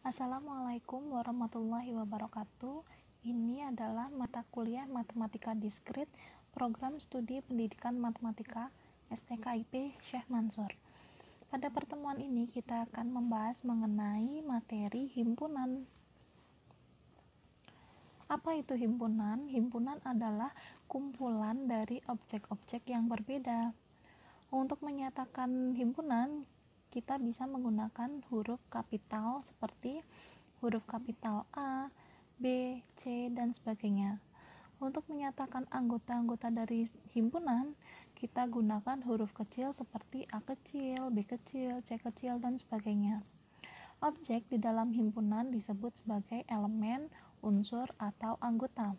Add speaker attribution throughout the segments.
Speaker 1: Assalamualaikum warahmatullahi wabarakatuh. Ini adalah mata kuliah Matematika Diskrit, Program Studi Pendidikan Matematika STKIP Syekh Mansur. Pada pertemuan ini kita akan membahas mengenai materi himpunan. Apa itu himpunan? Himpunan adalah kumpulan dari objek-objek yang berbeda. Untuk menyatakan himpunan, kita bisa menggunakan huruf kapital seperti huruf kapital A, B, C, dan sebagainya. Untuk menyatakan anggota-anggota dari himpunan, kita gunakan huruf kecil seperti A kecil, B kecil, C kecil, dan sebagainya. Objek di dalam himpunan disebut sebagai elemen, unsur, atau anggota.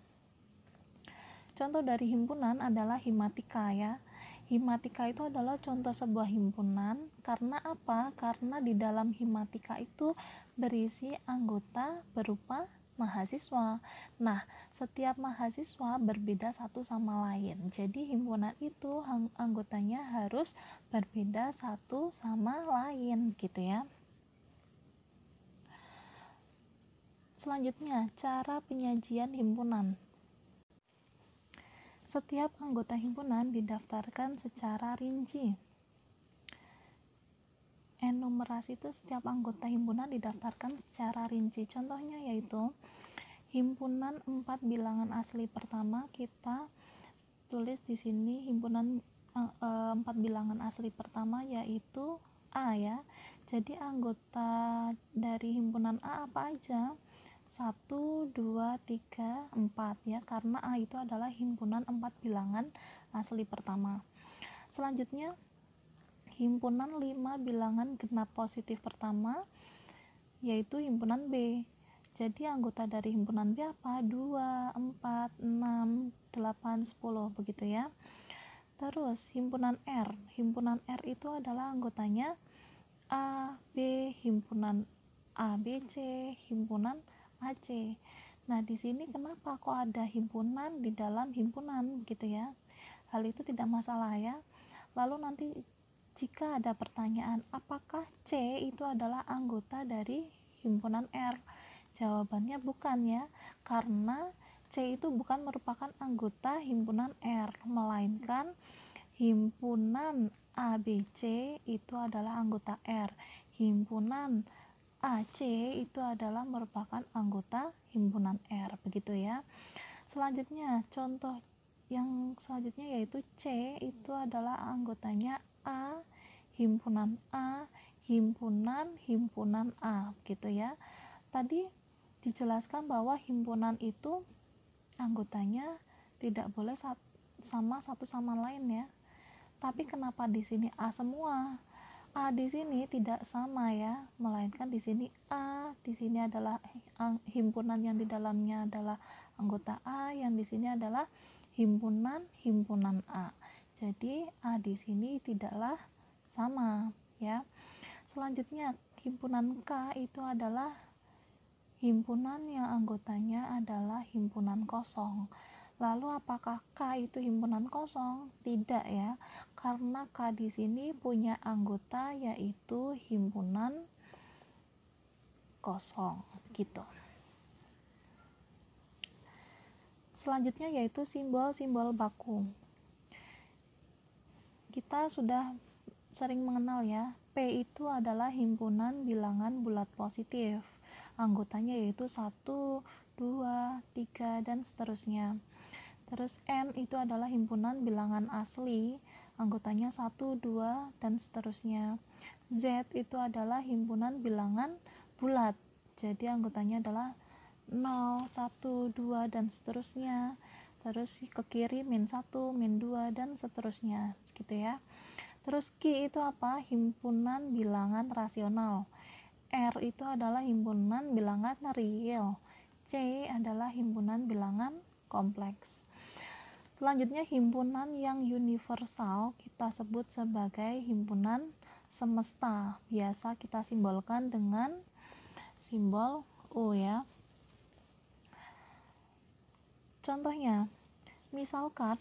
Speaker 1: Contoh dari himpunan adalah himatika ya. Himatika itu adalah contoh sebuah himpunan. Karena apa? Karena di dalam himatika itu berisi anggota berupa mahasiswa. Nah, setiap mahasiswa berbeda satu sama lain. Jadi himpunan itu anggotanya harus berbeda satu sama lain gitu ya. Selanjutnya, cara penyajian himpunan. Setiap anggota himpunan didaftarkan secara rinci. Enumerasi itu setiap anggota himpunan didaftarkan secara rinci. Contohnya yaitu himpunan 4 bilangan asli pertama, kita tulis di sini himpunan 4 bilangan asli pertama yaitu A ya. Jadi anggota dari himpunan A apa aja? 1, 2, 3, 4 ya, karena A itu adalah himpunan 4 bilangan asli pertama. Selanjutnya himpunan 5 bilangan genap positif pertama yaitu himpunan B. Jadi anggota dari himpunan B apa? 2, 4, 6, 8, 10 begitu ya. Terus himpunan R. Himpunan R itu adalah anggotanya A, B, himpunan A, B, C, himpunan AC. Nah, di sini kenapa kok ada himpunan di dalam himpunan gitu ya? Hal itu tidak masalah ya. Lalu nanti jika ada pertanyaan, apakah C itu adalah anggota dari himpunan R? Jawabannya bukan ya, karena C itu bukan merupakan anggota himpunan R, melainkan himpunan ABC itu adalah anggota R. Himpunan AC itu adalah merupakan anggota himpunan R, begitu ya. Selanjutnya, contoh yang selanjutnya yaitu C itu adalah anggotanya A, himpunan A, himpunan A, gitu ya. Tadi dijelaskan bahwa himpunan itu anggotanya tidak boleh sama satu sama lain ya. Tapi kenapa di sini A semua? A di sini tidak sama ya, melainkan di sini A di sini adalah himpunan yang di dalamnya adalah anggota A, yang di sini adalah himpunan A. Jadi A di sini tidaklah sama ya. Selanjutnya himpunan K itu adalah himpunan yang anggotanya adalah himpunan kosong. Lalu apakah K itu himpunan kosong? Tidak ya, karena K di sini punya anggota yaitu himpunan kosong gitu. Selanjutnya yaitu simbol-simbol baku. Kita sudah sering mengenal ya, P itu adalah himpunan bilangan bulat positif. Anggotanya yaitu 1, 2, 3, dan seterusnya. Terus M itu adalah himpunan bilangan asli, anggotanya 1, 2, dan seterusnya. Z itu adalah himpunan bilangan bulat, jadi anggotanya adalah 0, 1, 2, dan seterusnya. Terus ke kiri min 1, min 2, dan seterusnya, gitu ya. Terus Q itu apa? Himpunan bilangan rasional. R itu adalah himpunan bilangan real. C adalah himpunan bilangan kompleks. Selanjutnya himpunan yang universal kita sebut sebagai himpunan semesta. Biasa kita simbolkan dengan simbol U ya. Contohnya, misalkan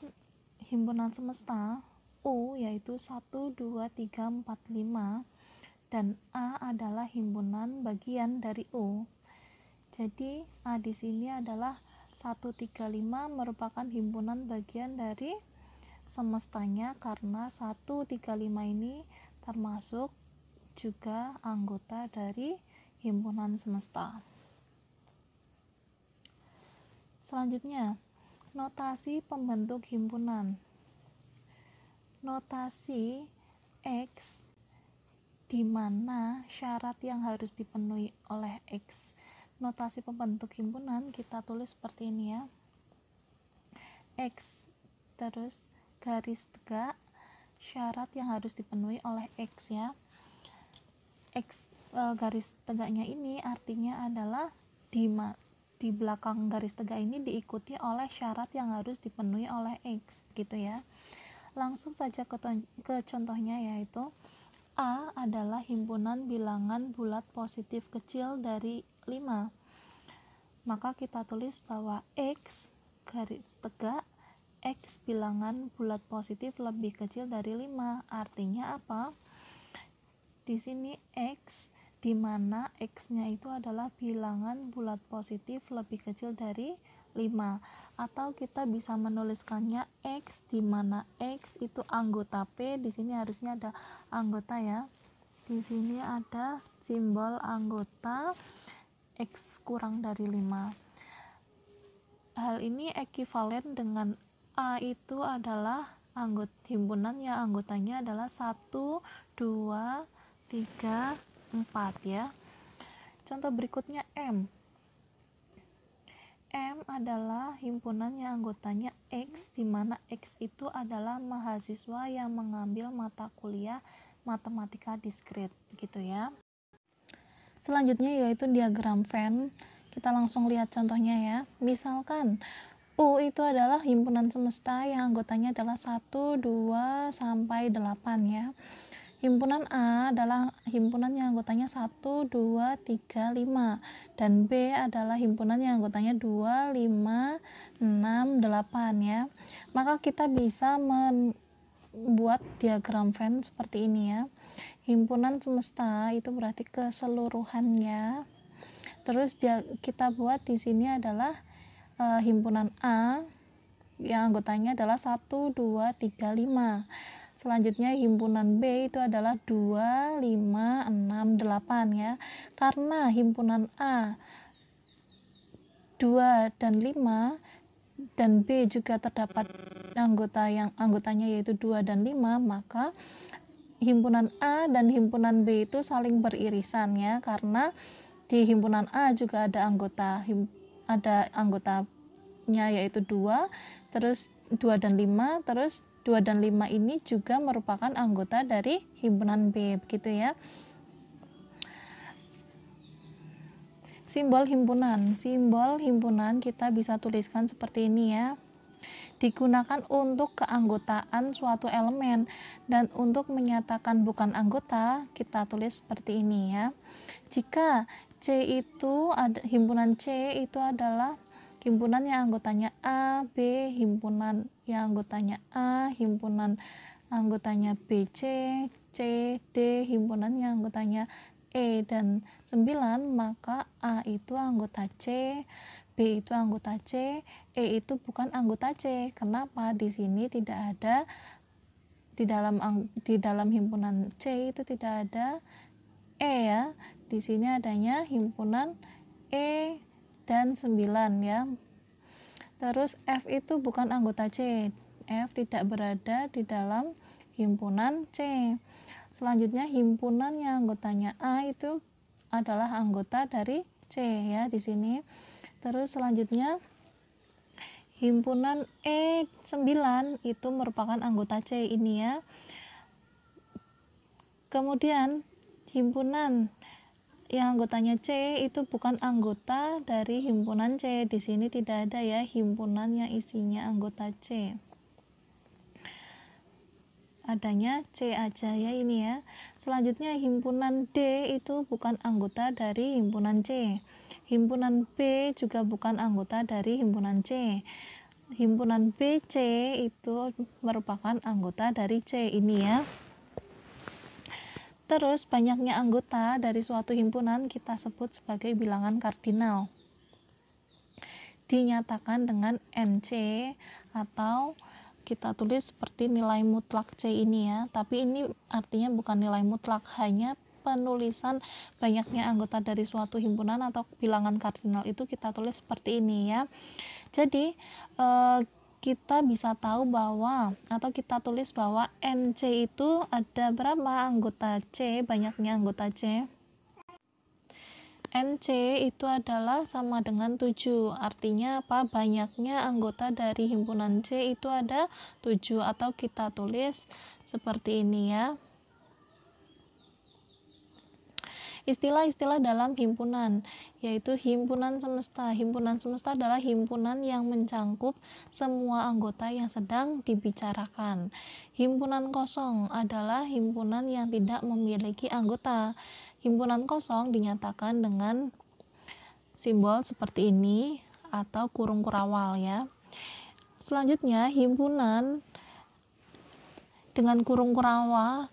Speaker 1: himpunan semesta U yaitu 1, 2, 3, 4, 5 dan A adalah himpunan bagian dari U. Jadi A di sini adalah 135 merupakan himpunan bagian dari semestanya karena 135 ini termasuk juga anggota dari himpunan semesta. Selanjutnya, notasi pembentuk himpunan. Notasi X di mana syarat yang harus dipenuhi oleh X. Notasi pembentuk himpunan kita tulis seperti ini ya. X terus garis tegak syarat yang harus dipenuhi oleh X ya. X garis tegaknya ini artinya adalah di belakang garis tegak ini diikuti oleh syarat yang harus dipenuhi oleh X gitu ya. Langsung saja ke contohnya, yaitu A adalah himpunan bilangan bulat positif kecil dari 5. Maka kita tulis bahwa X garis tegak X bilangan bulat positif lebih kecil dari 5. Artinya apa? Di sini X di mana X-nya itu adalah bilangan bulat positif lebih kecil dari 5, atau kita bisa menuliskannya X di mana X itu anggota P. Di sini harusnya ada anggota ya. Di sini ada simbol anggota X kurang dari 5. Hal ini ekivalen dengan A itu adalah himpunan yang anggotanya adalah 1, 2, 3, 4 ya. Contoh berikutnya M. M adalah himpunan yang anggotanya X, di mana X itu adalah mahasiswa yang mengambil mata kuliah matematika diskrit, gitu ya. Selanjutnya yaitu diagram Venn. Kita langsung lihat contohnya ya. Misalkan U itu adalah himpunan semesta yang anggotanya adalah 1, 2, sampai 8 ya. Himpunan A adalah himpunan yang anggotanya 1, 2, 3, 5. Dan B adalah himpunan yang anggotanya 2, 5, 6, 8 ya. Maka kita bisa membuat diagram Venn seperti ini ya. Himpunan semesta itu berarti keseluruhannya. Terus kita buat di sini adalah himpunan A yang anggotanya adalah 1, 2, 3, 5. Selanjutnya himpunan B itu adalah 2, 5, 6, 8 ya. Karena himpunan A 2 dan 5 dan B juga terdapat anggotanya yaitu 2 dan 5, maka himpunan A dan himpunan B itu saling beririsan ya, karena di himpunan A juga ada anggotanya yaitu 2, terus 2 dan 5, terus 2 dan 5 ini juga merupakan anggota dari himpunan B, begitu ya. Simbol himpunan. Simbol himpunan kita bisa tuliskan seperti ini ya. Digunakan untuk keanggotaan suatu elemen, dan untuk menyatakan bukan anggota kita tulis seperti ini ya. Jika himpunan C itu adalah himpunan yang anggotanya A, B, himpunan yang anggotanya A, himpunan anggotanya BC, C, D, himpunan yang anggotanya E dan 9, maka A itu anggota C, B itu anggota C, E itu bukan anggota C. Kenapa? Di sini tidak ada di dalam himpunan C itu tidak ada E ya. Di sini adanya himpunan E dan 9 ya. Terus F itu bukan anggota C. F tidak berada di dalam himpunan C. Selanjutnya himpunan yang anggotanya A itu adalah anggota dari C ya di sini. Terus selanjutnya himpunan E9 itu merupakan anggota C ini ya. Kemudian himpunan yang anggotanya C itu bukan anggota dari himpunan C. Di sini tidak ada ya himpunan yang isinya anggota C. Adanya C aja ya ini ya. Selanjutnya himpunan D itu bukan anggota dari himpunan C. Himpunan B juga bukan anggota dari himpunan C. Himpunan BC itu merupakan anggota dari C ini ya. Terus banyaknya anggota dari suatu himpunan kita sebut sebagai bilangan kardinal. Dinyatakan dengan NC atau kita tulis seperti nilai mutlak C ini ya, tapi ini artinya bukan nilai mutlak, hanya penulisan banyaknya anggota dari suatu himpunan atau bilangan kardinal itu kita tulis seperti ini ya. Jadi kita bisa tahu bahwa atau kita tulis bahwa NC itu ada berapa anggota C, banyaknya anggota C. NC itu adalah sama dengan 7. Artinya apa? Banyaknya anggota dari himpunan C itu ada 7 atau kita tulis seperti ini ya. Istilah-istilah dalam himpunan, yaitu himpunan semesta. Himpunan semesta adalah himpunan yang mencangkup semua anggota yang sedang dibicarakan. Himpunan kosong adalah himpunan yang tidak memiliki anggota. Himpunan kosong dinyatakan dengan simbol seperti ini atau kurung kurawal ya. Selanjutnya, himpunan dengan kurung kurawal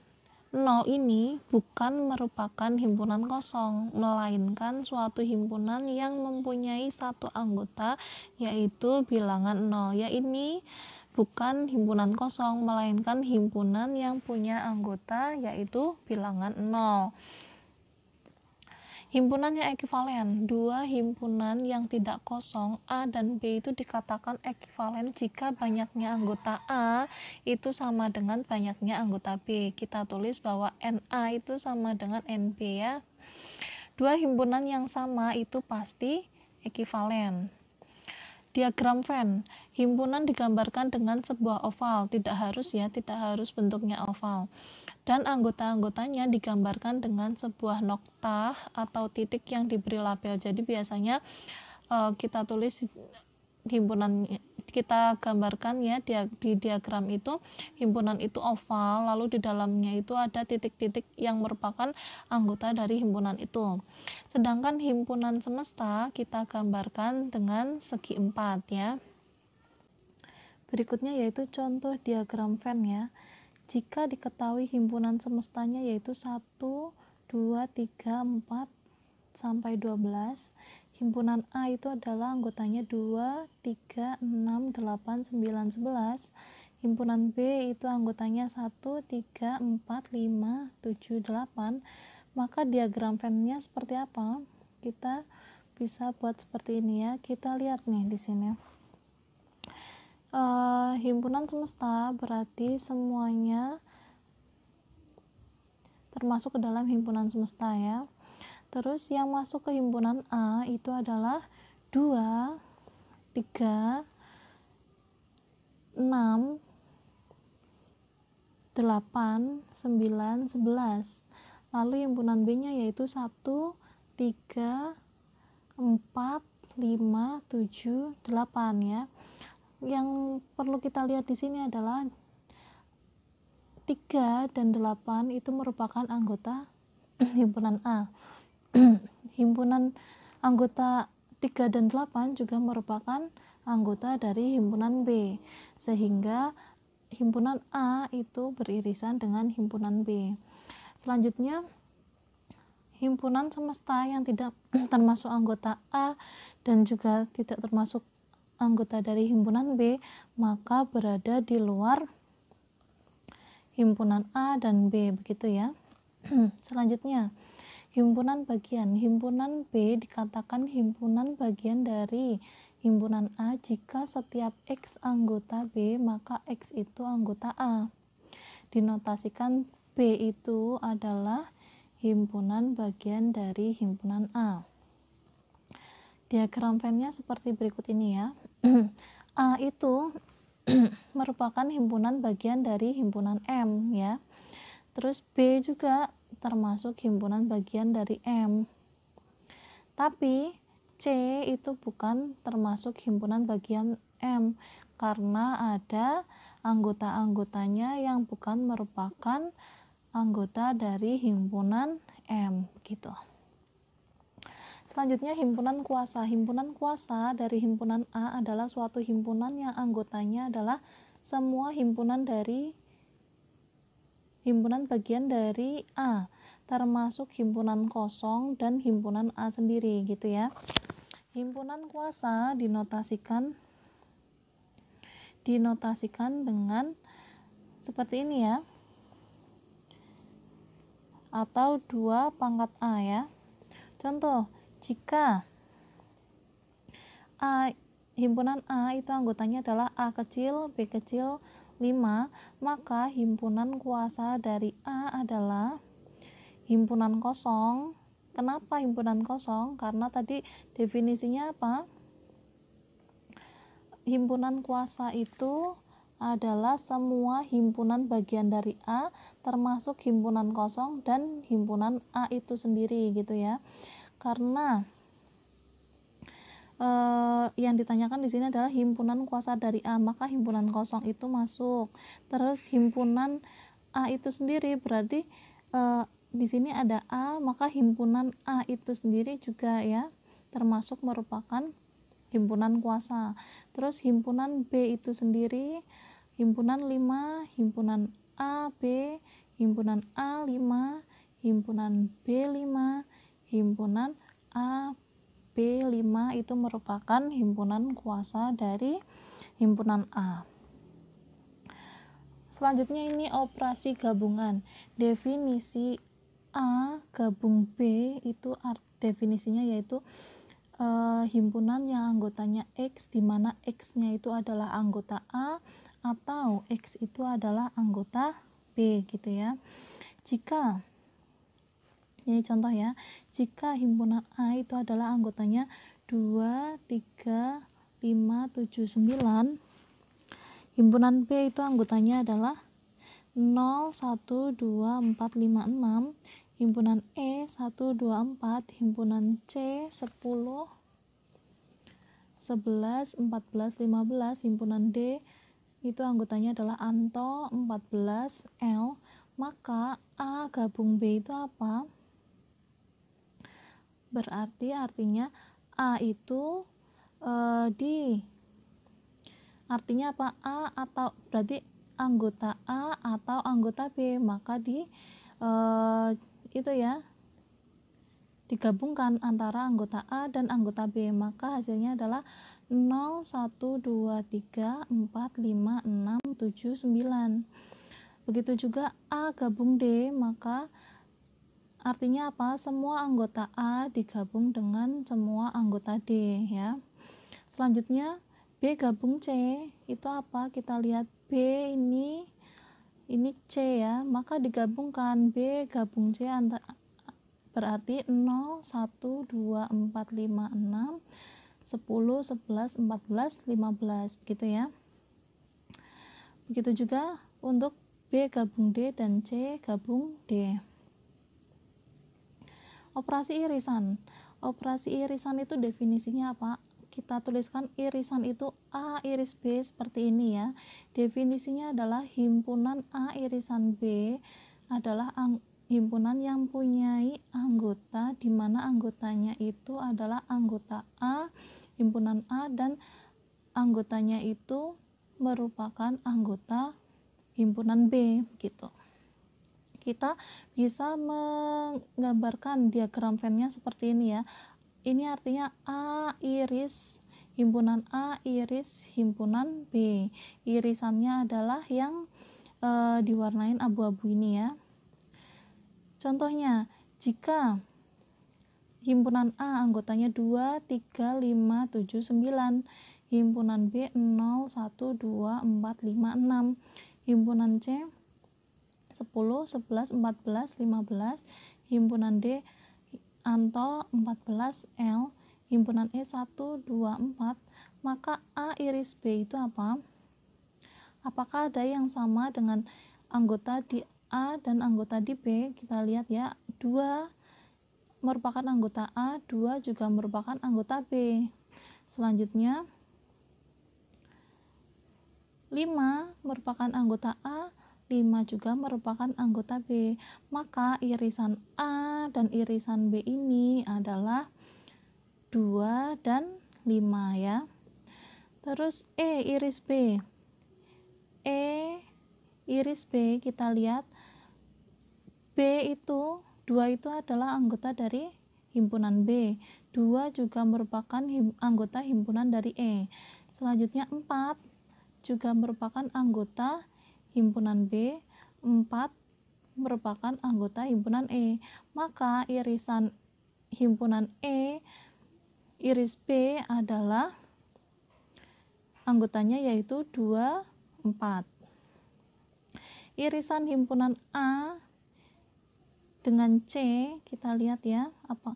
Speaker 1: 0 ini bukan merupakan himpunan kosong, melainkan suatu himpunan yang mempunyai satu anggota, yaitu bilangan 0. Ya, ini bukan himpunan kosong, melainkan himpunan yang punya anggota, yaitu bilangan 0. Himpunan yang ekivalen, dua himpunan yang tidak kosong A dan B itu dikatakan ekivalen jika banyaknya anggota A itu sama dengan banyaknya anggota B. Kita tulis bahwa NA itu sama dengan NB ya. Dua himpunan yang sama itu pasti ekivalen. Diagram Venn, himpunan digambarkan dengan sebuah oval, tidak harus bentuknya oval. Dan anggota-anggotanya digambarkan dengan sebuah noktah atau titik yang diberi label. Jadi biasanya kita tulis himpunan, kita gambarkan ya di diagram itu, himpunan itu oval, lalu di dalamnya itu ada titik-titik yang merupakan anggota dari himpunan itu. Sedangkan himpunan semesta kita gambarkan dengan segi 4 ya. Berikutnya yaitu contoh diagram Venn ya. Jika diketahui himpunan semestanya yaitu 1, 2, 3, 4, sampai 12, himpunan A itu adalah anggotanya 2, 3, 6, 8, 9, 11, himpunan B itu anggotanya 1, 3, 4, 5, 7, 8, maka diagram Venn-nya seperti apa? Kita bisa buat seperti ini ya, kita lihat nih di sini. Himpunan semesta berarti semuanya termasuk ke dalam himpunan semesta ya. Terus yang masuk ke himpunan A itu adalah 2, 3, 6, 8, 9, 11. Lalu himpunan B-nya yaitu 1, 3, 4, 5, 7, 8 ya. Yang perlu kita lihat di sini adalah 3 dan 8 itu merupakan anggota himpunan A. Himpunan anggota 3 dan 8 juga merupakan anggota dari himpunan B, sehingga himpunan A itu beririsan dengan himpunan B. Selanjutnya, himpunan semesta yang tidak termasuk anggota A dan juga tidak termasuk anggota dari himpunan B, maka berada di luar himpunan A dan B, begitu ya. Selanjutnya, himpunan bagian. Himpunan B dikatakan himpunan bagian dari himpunan A jika setiap X anggota B, maka X itu anggota A. Dinotasikan B itu adalah himpunan bagian dari himpunan A. Diagram Venn-nya seperti berikut ini ya. A itu merupakan himpunan bagian dari himpunan M ya. Terus B juga termasuk himpunan bagian dari M. Tapi C itu bukan termasuk himpunan bagian M karena ada anggota-anggotanya yang bukan merupakan anggota dari himpunan M gitu. Selanjutnya himpunan kuasa. Himpunan kuasa dari himpunan A adalah suatu himpunan yang anggotanya adalah semua himpunan bagian dari A. termasuk himpunan kosong dan himpunan A sendiri gitu ya. Himpunan kuasa dinotasikan dengan seperti ini ya, atau 2 pangkat A ya. Contoh, jika himpunan A itu anggotanya adalah A kecil, B kecil, 5, maka himpunan kuasa dari A adalah himpunan kosong. Kenapa himpunan kosong? Karena tadi definisinya apa? Himpunan kuasa itu adalah semua himpunan bagian dari A termasuk himpunan kosong dan himpunan A itu sendiri gitu ya. Karena yang ditanyakan di sini adalah himpunan kuasa dari A, maka himpunan kosong itu masuk. Terus himpunan A itu sendiri berarti di sini ada A, maka himpunan A itu sendiri juga ya termasuk merupakan himpunan kuasa. Terus himpunan B itu sendiri, himpunan 5, himpunan A, B, himpunan A5, himpunan B5, himpunan A, B5 itu merupakan himpunan kuasa dari himpunan A. Selanjutnya ini operasi gabungan. Definisi A gabung B itu definisinya yaitu himpunan yang anggotanya X, di mana X-nya itu adalah anggota A atau X itu adalah anggota B gitu ya. Jika ini contoh ya, jika himpunan A itu adalah anggotanya 2, 3, 5, 7, 9, himpunan B itu anggotanya adalah 0, 1, 2, 4, 5, 6, himpunan E 1, 2, 4, himpunan C 10, 11, 14, 15, himpunan D itu anggotanya adalah Anto 14, L, maka A gabung B itu apa? Berarti artinya A itu artinya apa? A atau berarti anggota A atau anggota B, maka itu ya digabungkan antara anggota A dan anggota B, maka hasilnya adalah 0, 1, 2, 3, 4, 5, 6, 7, 9. Begitu juga A gabung D, maka artinya apa? Semua anggota A digabung dengan semua anggota D ya. Selanjutnya B gabung C itu apa? Kita lihat B ini C ya, maka digabungkan B gabung C berarti 0, 1, 2, 4, 5, 6, 10, 11, 14, 15 begitu ya. Begitu juga untuk B gabung D dan C gabung D. Operasi irisan. Operasi irisan itu definisinya apa? Kita tuliskan irisan itu A iris B seperti ini ya. Definisinya adalah himpunan A irisan B adalah himpunan yang punyai anggota di mana anggotanya itu adalah anggota A, himpunan A, dan anggotanya itu merupakan anggota himpunan B gitu. Kita bisa menggambarkan diagram Venn-nya seperti ini ya. Ini artinya A iris himpunan A iris himpunan B. Irisannya adalah yang diwarnain abu-abu ini ya. Contohnya, jika himpunan A anggotanya 2, 3, 5, 7, 9, himpunan B 0, 1, 2, 4, 5, 6, himpunan C 10, 11, 14, 15, himpunan D Anto 14, L, himpunan E 1, 2, 4, maka A iris B itu apa? Apakah ada yang sama dengan anggota di A dan anggota di B? Kita lihat ya, 2 merupakan anggota A, 2 juga merupakan anggota B. Selanjutnya 5 merupakan anggota A, 5 juga merupakan anggota B, maka irisan A dan irisan B ini adalah 2 dan 5 ya. Terus E iris B, E iris B kita lihat B itu 2 2 itu adalah anggota dari himpunan B. 2 juga merupakan anggota himpunan dari E. Selanjutnya 4 juga merupakan anggota himpunan B. 4 merupakan anggota himpunan E. Maka irisan himpunan E, iris B adalah anggotanya yaitu 2, 4. Irisan himpunan A dengan C, kita lihat ya, apa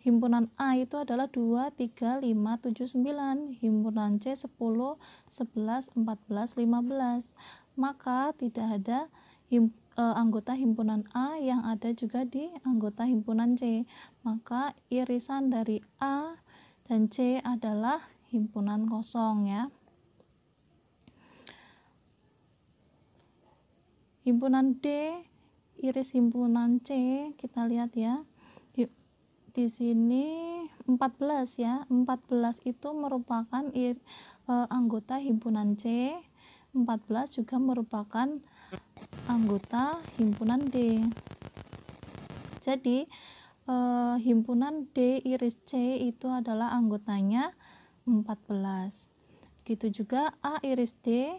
Speaker 1: himpunan A itu adalah 2, 3, 5, 7, 9. Himpunan C 10, 11, 14, 15. Maka tidak ada anggota himpunan A yang ada juga di anggota himpunan C. Maka irisan dari A dan C adalah himpunan kosong ya. Himpunan D, iris himpunan C, kita lihat ya. Di sini 14 ya. 14 itu merupakan anggota himpunan C. 14 juga merupakan anggota himpunan D. Jadi himpunan D iris C itu adalah anggotanya 14. Gitu juga A iris D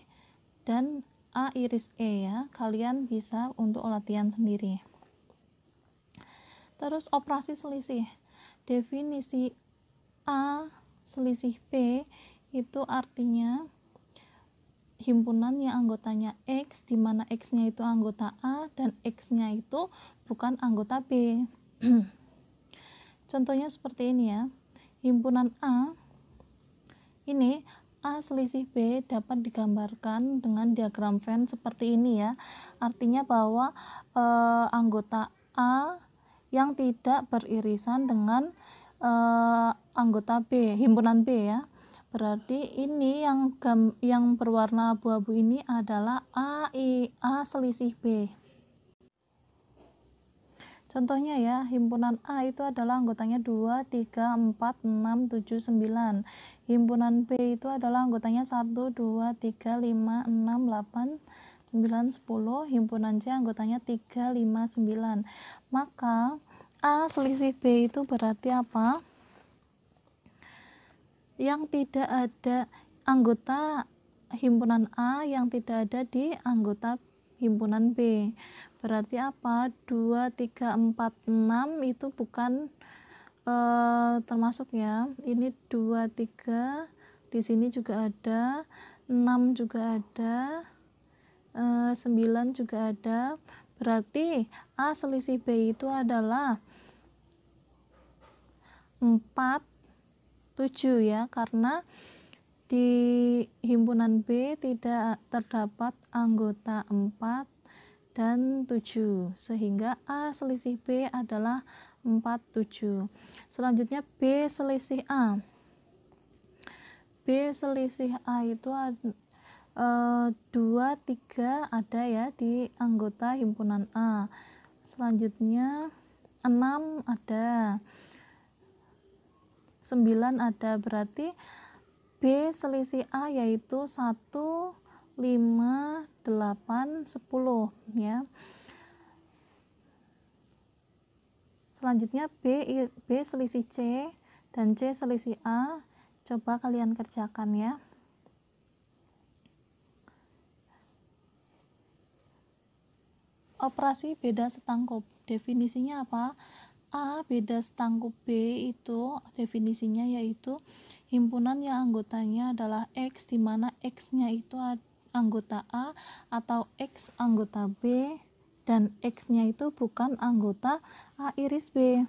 Speaker 1: dan A iris E ya. Kalian bisa untuk latihan sendiri. Terus operasi selisih. Definisi A selisih B itu artinya himpunan yang anggotanya X, di mana X-nya itu anggota A dan X-nya itu bukan anggota B. Contohnya seperti ini ya. Himpunan A ini A selisih B dapat digambarkan dengan diagram Venn seperti ini ya. Artinya bahwa anggota A yang tidak beririsan dengan anggota B, himpunan B ya. Berarti ini yang berwarna abu-abu ini adalah A selisih B. Contohnya ya, himpunan A itu adalah anggotanya 2, 3, 4, 6, 7, 9. Himpunan B itu adalah anggotanya 1, 2, 3, 5, 6, 8, 9, 10. Himpunan C anggotanya 3, 5, 9. Maka A selisih B itu berarti apa? Yang tidak ada anggota himpunan A yang tidak ada di anggota himpunan B. Berarti apa? 2, 3, 4, 6 itu bukan termasuk ya. Ini 2, 3, di sini juga ada, 6 juga ada, 9 juga ada. Berarti A selisih B itu adalah 4, 7 ya, karena di himpunan B tidak terdapat anggota 4 dan 7, sehingga A selisih B adalah 4, 7. Selanjutnya B selisih A. B selisih A itu 2, 3 ada ya di anggota himpunan A. Selanjutnya 6 ada, 9 ada, berarti B selisih A yaitu 1, 5, 8, 10 ya. Selanjutnya B selisih C dan C selisih A. Coba kalian kerjakan ya. Operasi beda setangkup. Definisinya apa? A beda setangkup B itu definisinya yaitu himpunan yang anggotanya adalah X, di mana X-nya itu anggota A atau X anggota B dan X-nya itu bukan anggota A iris B.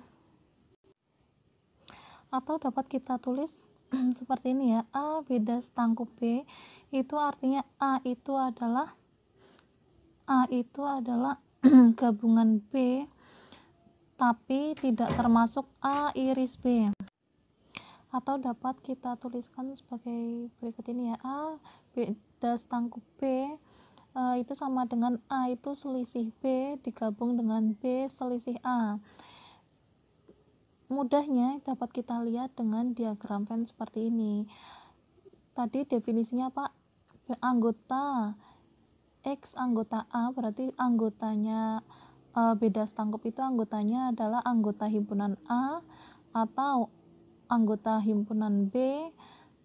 Speaker 1: Atau dapat kita tulis seperti ini ya. A beda setangkup B itu artinya A itu adalah gabungan B tapi tidak termasuk A iris B. Atau dapat kita tuliskan sebagai berikut ini ya. A beda setangkup B itu sama dengan A itu selisih B digabung dengan B selisih A. Mudahnya dapat kita lihat dengan diagram Venn seperti ini. Tadi definisinya apa? Anggota X anggota A berarti anggotanya beda setangkup itu anggotanya adalah anggota himpunan A atau anggota himpunan B,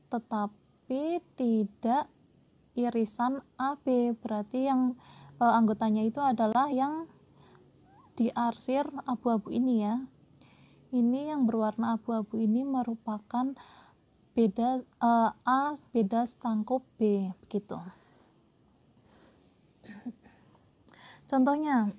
Speaker 1: tetapi tidak irisan AB. Berarti yang anggotanya itu adalah yang diarsir abu-abu ini ya. Ini yang berwarna abu-abu ini merupakan beda A beda setangkup B, begitu. Contohnya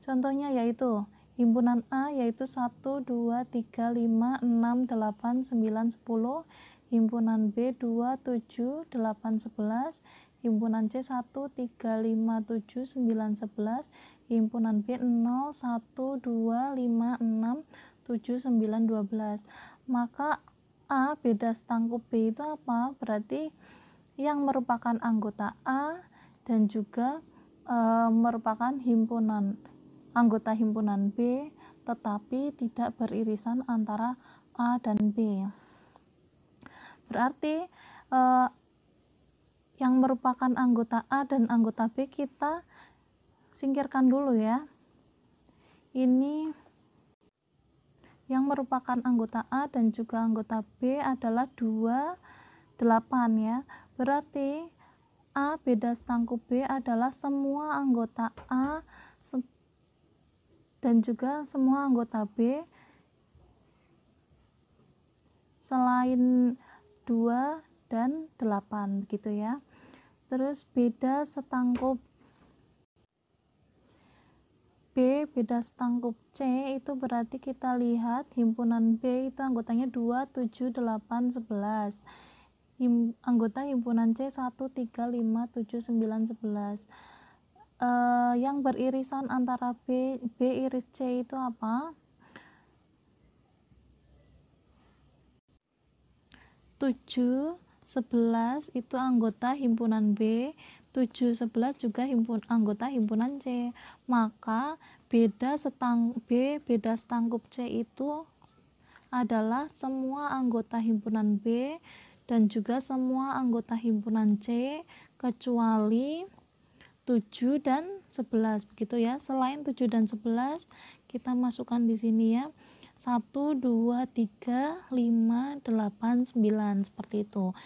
Speaker 1: Contohnya yaitu himpunan A yaitu 1, 2, 3, 5, 6, 8, 9, 10, himpunan B 2, 7, 8, 11, himpunan C 1, 3, 5, 7, 9, 11, himpunan B 0, 1, 2, 5, 6, 7, 9, 12. Maka A beda setangkup B itu apa? Berarti yang merupakan anggota A dan juga merupakan anggota himpunan B, tetapi tidak beririsan antara A dan B. Berarti yang merupakan anggota A dan anggota B kita singkirkan dulu ya. Ini yang merupakan anggota A dan juga anggota B adalah 2, 8 ya. Berarti A beda setangkup B adalah semua anggota A dan juga semua anggota B selain 2 dan 8 gitu ya. Terus beda setangkup B beda setangkup C itu berarti kita lihat himpunan B itu anggotanya 2, 7, 8, 11. Anggota himpunan C 1, 3, 5, 7, 9, 11. Yang beririsan antara B iris C itu apa? 7, 11 itu anggota himpunan B, 7, 11 juga anggota himpunan C. Maka B beda setangkup C itu adalah semua anggota himpunan B dan juga semua anggota himpunan C kecuali 7 dan 11 begitu ya. Selain 7 dan 11 kita masukkan di sini ya. 1, 2, 3, 5, 8, 9 seperti itu.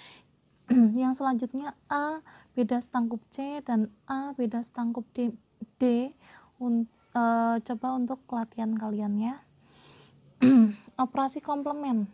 Speaker 1: Yang selanjutnya A beda setangkup C dan A beda setangkup D. Coba untuk latihan kalian ya. Operasi komplement.